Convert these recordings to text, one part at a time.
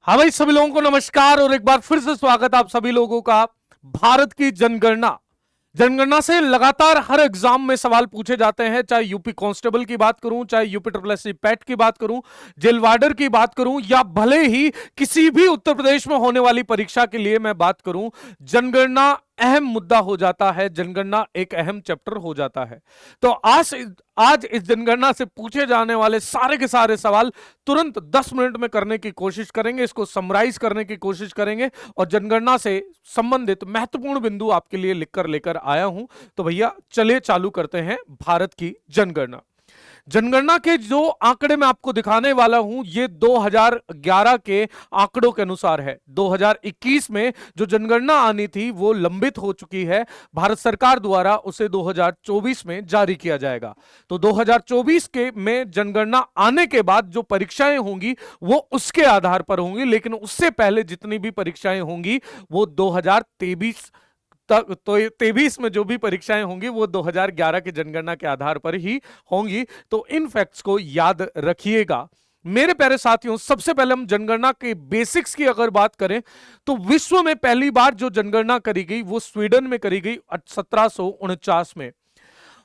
हाँ भाई, सभी लोगों को नमस्कार और एक बार फिर से स्वागत आप सभी लोगों का। भारत की जनगणना जनगणना से लगातार हर एग्जाम में सवाल पूछे जाते हैं, चाहे यूपी कांस्टेबल की बात करूं, चाहे यूपी ट्रिपल एससी पैट की बात करूं, जेल वार्डर की बात करूं, या भले ही किसी भी उत्तर प्रदेश में होने वाली परीक्षा के लिए मैं बात करूं। जनगणना अहम मुद्दा हो जाता है, जनगणना एक अहम चैप्टर हो जाता है। तो आज इस जनगणना से पूछे जाने वाले सारे के सारे सवाल तुरंत 10 मिनट में करने की कोशिश करेंगे, इसको समराइज करने की कोशिश करेंगे और जनगणना से संबंधित महत्वपूर्ण बिंदु आपके लिए लिखकर लेकर आया हूं। तो भैया चलिए चालू करते हैं भारत की जनगणना। जनगणना के जो आंकड़े मैं आपको दिखाने वाला हूं, ये 2011 के आंकड़ों के अनुसार है। 2021 में जो जनगणना आनी थी वो लंबित हो चुकी है, भारत सरकार द्वारा उसे 2024 में जारी किया जाएगा। तो 2024 के में जनगणना आने के बाद जो परीक्षाएं होंगी वो उसके आधार पर होंगी, लेकिन उससे पहले जितनी भी परीक्षाएं होंगी वो 2023 तक, तो 23 में जो भी परीक्षाएं होंगी वो 2011 की जनगणना के आधार पर ही होंगी। तो इन फैक्ट्स को याद रखिएगा मेरे प्यारे साथियों। सबसे पहले हम जनगणना के बेसिक्स की अगर बात करें तो विश्व में पहली बार जो जनगणना करी गई वो स्वीडन में करी गई 1749 में।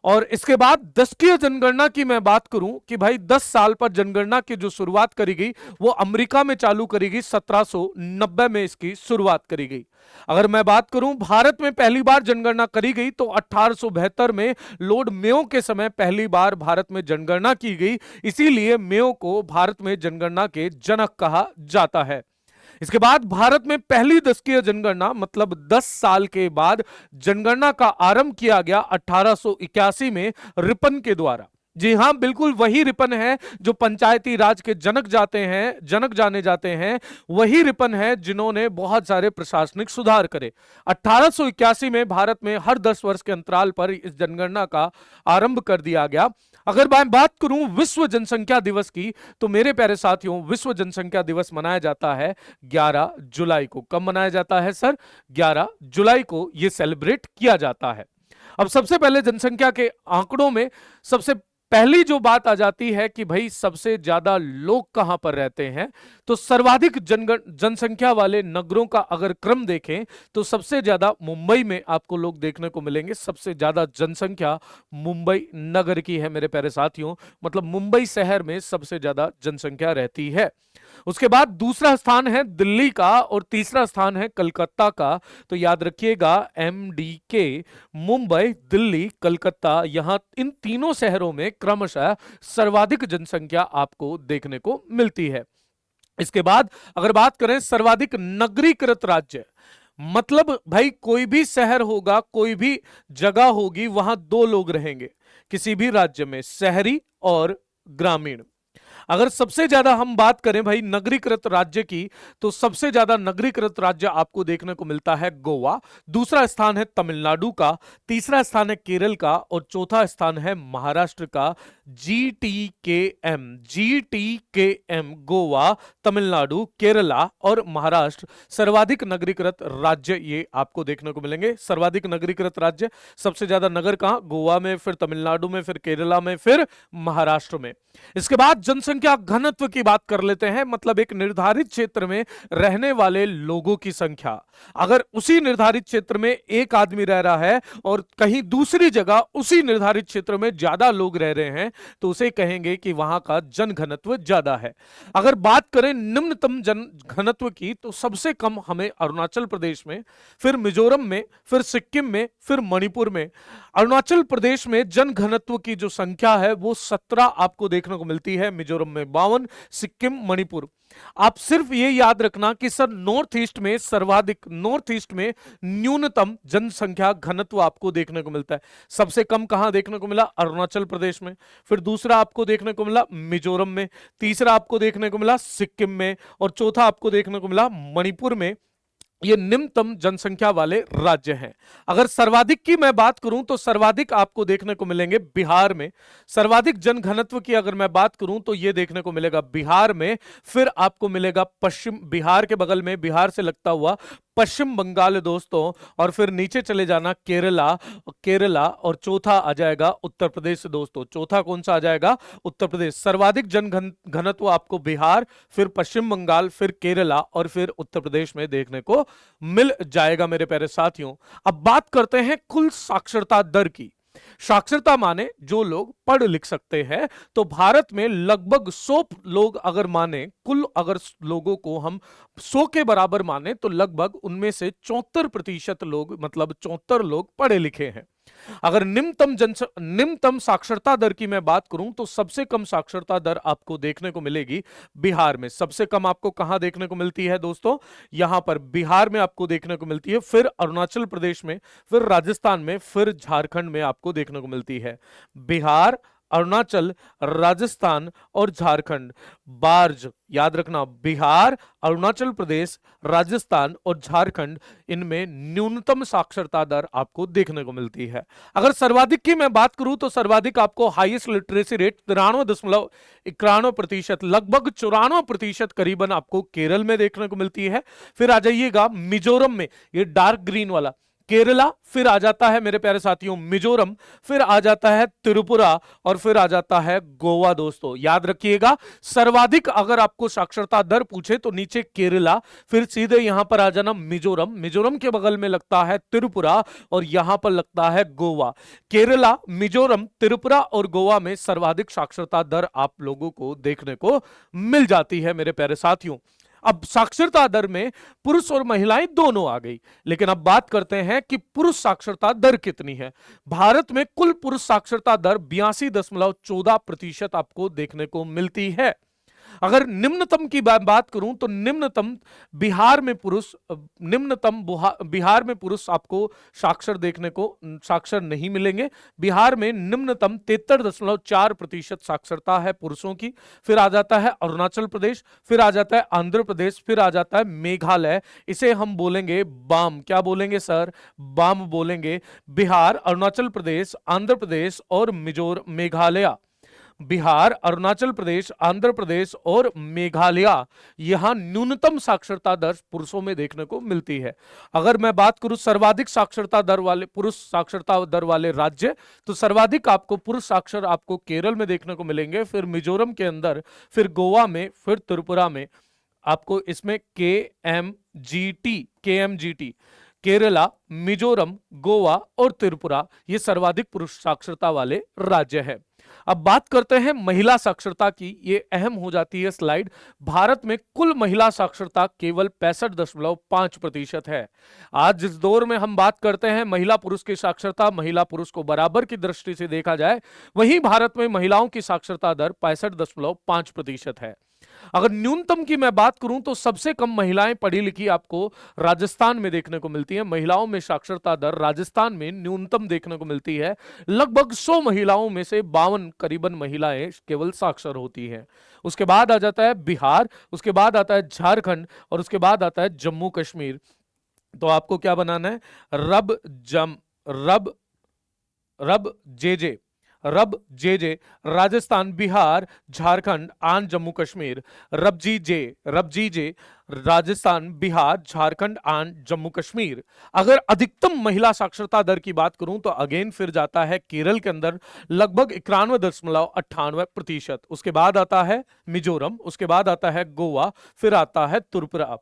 और इसके बाद दशकीय जनगणना की मैं बात करूं कि भाई 10 साल पर जनगणना की जो शुरुआत करी गई वो अमेरिका में चालू करी गई, 1790 में इसकी शुरुआत करी गई। अगर मैं बात करूं भारत में पहली बार जनगणना करी गई तो 1872 में लॉर्ड मेयो के समय पहली बार भारत में जनगणना की गई, इसीलिए मेयो को भारत में जनगणना के जनक कहा जाता है। इसके बाद भारत में पहली दशकीय जनगणना मतलब 10 साल के बाद जनगणना का आरंभ किया गया 1881 में रिपन के द्वारा। जी हां, बिल्कुल वही रिपन है जो पंचायती राज के जनक जाने जाते हैं। वही रिपन है जिन्होंने बहुत सारे प्रशासनिक सुधार करे। 1881 में भारत में हर 10 वर्ष के अंतराल पर इस जनगणना का आरंभ कर दिया गया। अगर मैं बात करूं विश्व जनसंख्या दिवस की तो मेरे प्यारे साथियों, विश्व जनसंख्या दिवस मनाया जाता है 11 जुलाई को। कब मनाया जाता है सर? 11 जुलाई को यह सेलिब्रेट किया जाता है। अब सबसे पहले जनसंख्या के आंकड़ों में सबसे पहली जो बात आ जाती है कि भाई सबसे ज्यादा लोग कहां पर रहते हैं, तो सर्वाधिक जनसंख्या वाले नगरों का अगर क्रम देखें तो सबसे ज्यादा मुंबई में आपको लोग देखने को मिलेंगे। सबसे ज्यादा जनसंख्या मुंबई नगर की है मेरे प्यारे साथियों, मतलब मुंबई शहर में सबसे ज्यादा जनसंख्या रहती है। उसके बाद दूसरा स्थान है दिल्ली का और तीसरा स्थान है कलकत्ता का। तो याद रखिएगा MDK, मुंबई, दिल्ली, कलकत्ता, यहां इन तीनों शहरों में क्रमशः सर्वाधिक जनसंख्या आपको देखने को मिलती है। इसके बाद अगर बात करें सर्वाधिक नगरीकृत राज्य, मतलब भाई कोई भी शहर होगा, कोई भी जगह होगी, वहां दो लोग रहेंगे किसी भी राज्य में, शहरी और ग्रामीण। अगर सबसे ज्यादा हम बात करें भाई नगरीकृत राज्य की तो सबसे ज्यादा नगरीकृत राज्य आपको देखने को मिलता है गोवा, दूसरा स्थान है तमिलनाडु का, तीसरा स्थान है केरल का और चौथा स्थान है महाराष्ट्र का। GTKM गोवा, तमिलनाडु, केरला और महाराष्ट्र सर्वाधिक नगरीकृत राज्य ये आपको देखने को मिलेंगे। सर्वाधिक नगरीकृत राज्य, सबसे ज्यादा नगर कहां? गोवा में, फिर तमिलनाडु में, फिर केरला में, फिर महाराष्ट्र में। इसके बाद जनसंख्या घनत्व की बात कर लेते हैं, मतलब एक निर्धारित क्षेत्र में रहने वाले लोगों की संख्या। अगर उसी निर्धारित क्षेत्र में एक आदमी रह रहा है और कहीं दूसरी जगह उसी निर्धारित क्षेत्र में ज्यादा लोग रह रहे हैं तो उसे कहेंगे कि वहां का जन घनत्व ज्यादा है। अगर बात करें निम्नतम जन घनत्व की तो सबसे कम हमें अरुणाचल प्रदेश में, फिर मिजोरम में, फिर सिक्किम में, फिर मणिपुर में। अरुणाचल प्रदेश में जन घनत्व की जो संख्या है वो 17 आपको देखने को मिलती है, मिजोरम में 52, सिक्किम, मणिपुर। आप सिर्फ ये याद रखना कि सर नॉर्थ ईस्ट में सर्वाधिक, नॉर्थ ईस्ट में न्यूनतम जनसंख्या घनत्व आपको देखने को मिलता है। सबसे कम कहां देखने को मिला? अरुणाचल प्रदेश में, फिर दूसरा आपको देखने को मिला मिजोरम में, तीसरा आपको देखने को मिला सिक्किम में और चौथा आपको देखने को मिला मणिपुर में। ये निम्नतम जनसंख्या वाले राज्य हैं। अगर सर्वाधिक की मैं बात करूं तो सर्वाधिक आपको देखने को मिलेंगे बिहार में। सर्वाधिक जनघनत्व की अगर मैं बात करूं तो ये देखने को मिलेगा बिहार में, फिर आपको मिलेगा पश्चिम, बिहार के बगल में, बिहार से लगता हुआ पश्चिम बंगाल दोस्तों, और फिर नीचे चले जाना केरला, केरला, और चौथा आ जाएगा उत्तर प्रदेश दोस्तों। चौथा कौन सा आ जाएगा? उत्तर प्रदेश। सर्वाधिक घनत्व आपको बिहार, फिर पश्चिम बंगाल, फिर केरला और फिर उत्तर प्रदेश में देखने को मिल जाएगा मेरे प्यारे साथियों। अब बात करते हैं कुल साक्षरता दर की। साक्षरता माने जो लोग पढ़ लिख सकते हैं, तो भारत में लगभग 100 लोग अगर माने, कुल अगर लोगों को हम 100 के बराबर माने, तो लगभग उनमें से 74% लोग, मतलब 74 लोग पढ़े लिखे हैं। अगर निम्नतम साक्षरता दर की मैं बात करूं, तो सबसे कम साक्षरता दर आपको देखने को मिलेगी बिहार में। सबसे कम आपको कहां देखने को मिलती है दोस्तों? यहां पर बिहार में आपको देखने को मिलती है, फिर अरुणाचल प्रदेश में, फिर राजस्थान में, फिर झारखंड में आपको देखने को मिलती है। बिहार, अरुणाचल, राजस्थान और झारखंड। बार्ज याद रखना, बिहार, अरुणाचल प्रदेश, राजस्थान और झारखंड, इनमें न्यूनतम साक्षरता दर आपको देखने को मिलती है। अगर सर्वाधिक की मैं बात करूं, तो सर्वाधिक आपको हाईएस्ट लिटरेसी रेट 93.91%, लगभग 94% करीबन आपको केरल में देखने को मिलती है। फिर आ जाइएगा मिजोरम में, ये डार्क ग्रीन वाला केरला, फिर आ जाता है मेरे प्यारे साथियों मिजोरम, फिर आ जाता है त्रिपुरा और फिर आ जाता है गोवा दोस्तों। याद रखिएगा, सर्वाधिक अगर आपको साक्षरता दर पूछे तो नीचे केरला, फिर सीधे यहां पर आ जाना मिजोरम, मिजोरम के बगल में लगता है त्रिपुरा और यहां पर लगता है गोवा। केरला, मिजोरम, त्रिपुरा और गोवा में सर्वाधिक साक्षरता दर आप लोगों को देखने को मिल जाती है मेरे प्यारे साथियों। अब साक्षरता दर में पुरुष और महिलाएं दोनों आ गई, लेकिन अब बात करते हैं कि पुरुष साक्षरता दर कितनी है। भारत में कुल पुरुष साक्षरता दर 82.14% आपको देखने को मिलती है। अगर निम्नतम की बात करूं, तो निम्नतम बिहार में पुरुष आपको साक्षर देखने को साक्षर नहीं मिलेंगे। बिहार में निम्नतम 73.4% साक्षरता है पुरुषों की। फिर आ जाता है अरुणाचल प्रदेश, फिर आ जाता है आंध्र प्रदेश, फिर आ जाता है मेघालय। इसे हम बोलेंगे बाम। क्या बोलेंगे सर? बाम बोलेंगे। बिहार, अरुणाचल प्रदेश, आंध्र प्रदेश और मेघालय, बिहार, अरुणाचल प्रदेश, आंध्र प्रदेश और मेघालय, यहां न्यूनतम साक्षरता दर पुरुषों में देखने को मिलती है। अगर मैं बात करूं सर्वाधिक साक्षरता दर वाले, पुरुष साक्षरता दर वाले राज्य, तो सर्वाधिक आपको पुरुष साक्षर आपको केरल में देखने को मिलेंगे, फिर मिजोरम के अंदर, फिर गोवा में, फिर त्रिपुरा में। आपको इसमें KMGT, केरला, मिजोरम, गोवा और त्रिपुरा, ये सर्वाधिक पुरुष साक्षरता वाले राज्य है। अब बात करते हैं महिला साक्षरता की। ये अहम हो जाती है स्लाइड। भारत में कुल महिला साक्षरता केवल 65.5% है। आज जिस दौर में हम बात करते हैं महिला पुरुष की साक्षरता, महिला पुरुष को बराबर की दृष्टि से देखा जाए, वहीं भारत में महिलाओं की साक्षरता दर 65.5% है। अगर न्यूनतम की मैं बात करूं, तो सबसे कम महिलाएं पढ़ी लिखी आपको राजस्थान में देखने को मिलती है। महिलाओं में साक्षरता दर राजस्थान में न्यूनतम देखने को मिलती है। लगभग 100 महिलाओं में से 52 करीबन महिलाएं केवल साक्षर होती हैं। उसके बाद आ जाता है बिहार, उसके बाद आता है झारखंड और उसके बाद आता है जम्मू कश्मीर। तो आपको क्या बनाना है? रब जे जे राजस्थान, बिहार, झारखंड आन जम्मू कश्मीर। रब जी जे राजस्थान, बिहार, झारखंड आन जम्मू कश्मीर। अगर अधिकतम महिला साक्षरता दर की बात करूं, तो अगेन फिर जाता है केरल के अंदर लगभग 91.98%। उसके बाद आता है मिजोरम, उसके बाद आता है गोवा, फिर आता है त्रिपुरा।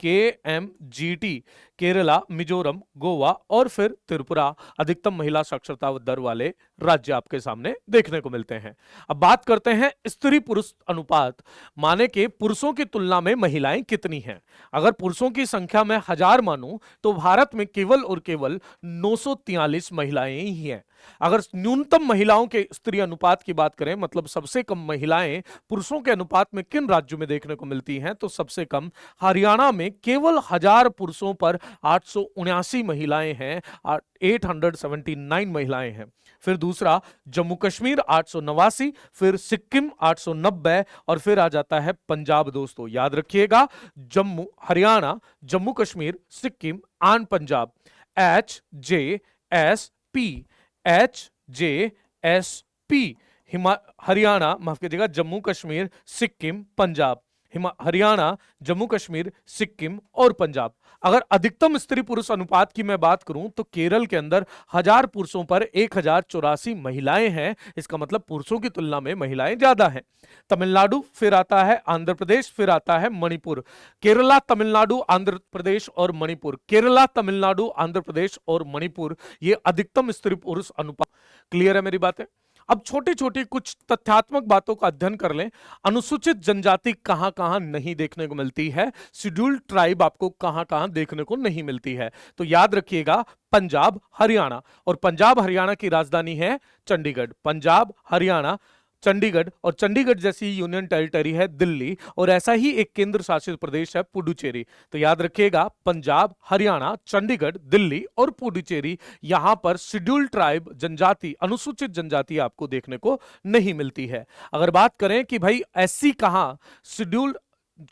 KMGT, केरला, मिजोरम, गोवा और फिर त्रिपुरा अधिकतम महिला साक्षरता दर वाले राज्य आपके सामने देखने को मिलते हैं। अब बात करते हैं स्त्री पुरुष अनुपात, माने कि पुरुषों की तुलना में महिलाएं कितनी हैं। अगर पुरुषों की संख्या में 1000 मानूं, तो भारत में केवल और केवल 943 महिलाएं ही हैं। अगर न्यूनतम महिलाओं के स्त्री अनुपात की बात करें, मतलब सबसे कम महिलाएं पुरुषों के अनुपात में किन राज्यों में देखने को मिलती हैं, तो सबसे कम हरियाणा में केवल 1000 पुरुषों पर 879 महिलाएं हैं, 879 महिलाएं हैं। फिर दूसरा जम्मू कश्मीर 889, फिर सिक्किम 890 और फिर आ जाता है पंजाब दोस्तों। याद रखिएगा, हरियाणा, जम्मू कश्मीर, सिक्किम आन पंजाब। HJSP, हरियाणा, माफ कीजिएगा, जम्मू कश्मीर, सिक्किम, पंजाब। हरियाणा, जम्मू कश्मीर, सिक्किम और पंजाब। अगर अधिकतम स्त्री पुरुष अनुपात की मैं बात करूं तो केरल के अंदर 1000 पुरुषों पर 1084 महिलाएं हैं। इसका मतलब पुरुषों की तुलना में महिलाएं ज्यादा हैं। तमिलनाडु, फिर आता है आंध्र प्रदेश, फिर आता है मणिपुर। केरला, तमिलनाडु, आंध्र प्रदेश और मणिपुर। केरला, तमिलनाडु, आंध्र प्रदेश और मणिपुर, ये अधिकतम स्त्री पुरुष अनुपात। क्लियर है मेरी बातें? अब छोटी छोटी कुछ तथ्यात्मक बातों का अध्ययन कर लें। अनुसूचित जनजाति कहां कहां नहीं देखने को मिलती है, शेड्यूल्ड ट्राइब आपको कहां कहां देखने को नहीं मिलती है। तो याद रखिएगा, पंजाब, हरियाणा। और पंजाब हरियाणा की राजधानी है चंडीगढ़। पंजाब, हरियाणा, चंडीगढ़, और चंडीगढ़ जैसी यूनियन टेरिटरी है दिल्ली, और ऐसा ही एक केंद्र शासित प्रदेश है पुडुचेरी। तो याद रखिएगा, पंजाब, हरियाणा, चंडीगढ़, दिल्ली और पुडुचेरी, यहां पर शेड्यूल्ड ट्राइब जनजाति, अनुसूचित जनजाति आपको देखने को नहीं मिलती है। अगर बात करें कि भाई एससी कहां, शेड्यूल्ड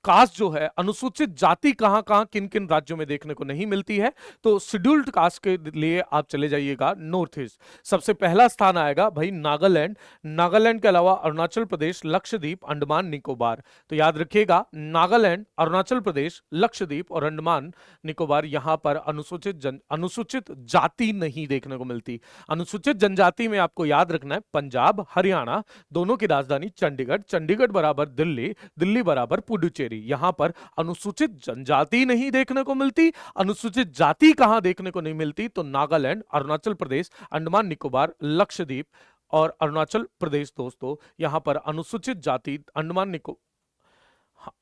कास्ट जो है, अनुसूचित जाति कहां कहां किन किन राज्यों में देखने को नहीं मिलती है, तो शेड्यूल्ड कास्ट के लिए आप चले जाइएगा नॉर्थ ईस्ट। सबसे पहला स्थान आएगा भाई नागालैंड। नागालैंड के अलावा अरुणाचल प्रदेश, लक्षद्वीप, अंडमान निकोबार। तो याद रखिएगा, नागालैंड, अरुणाचल प्रदेश, लक्षद्वीप और अंडमान निकोबार, यहां पर अनुसूचित जाति नहीं देखने को मिलती। अनुसूचित जनजाति में आपको याद रखना है पंजाब, हरियाणा, दोनों की राजधानी चंडीगढ़, चंडीगढ़ बराबर दिल्ली, दिल्ली बराबर पुडुचेरी। यहां पर अनुसूचित जनजाति नहीं देखने को मिलती। अनुसूचित जाति कहां देखने को नहीं मिलती, तो नागालैंड, अरुणाचल प्रदेश, अंडमान निकोबार, लक्षद्वीप और अरुणाचल प्रदेश दोस्तों, यहां पर अनुसूचित जाति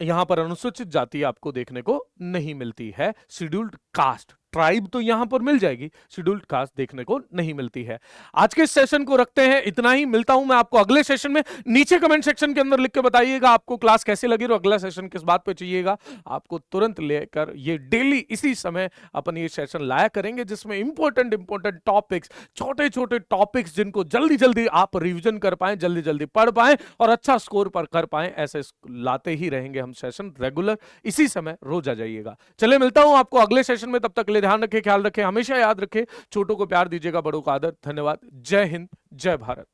यहां पर अनुसूचित जाति आपको देखने को नहीं मिलती है। शेड्यूल्ड कास्ट, ट्राइब तो यहां पर मिल जाएगी, शेड्यूल्ड कास्ट देखने को नहीं मिलती है। आज के सेशन को रखते हैं इतना ही। मिलता हूं मैं आपको अगले सेशन में। नीचे कमेंट सेक्शन के अंदर लिख के बताइएगा आपको क्लास कैसी लगी और अगला सेशन किस बात पे चाहिएगा। आपको तुरंत लेकर ये डेली इसी समय अपन ये सेशन लाया करेंगे, जिसमें इंपॉर्टेंट टॉपिक्स, छोटे छोटे टॉपिक्स जिनको जल्दी जल्दी आप रिविजन कर पाए, जल्दी जल्दी पढ़ पाए और अच्छा स्कोर पर कर पाए, ऐसे लाते ही रहेंगे हम सेशन रेगुलर इसी समय। रोज आ जाइएगा। चले, मिलता हूं आपको अगले सेशन में। तब तक ले ध्यान रखें, ख्याल रखें, हमेशा याद रखें, छोटों को प्यार दीजिएगा, बड़ों का आदर। धन्यवाद। जय हिंद, जय भारत।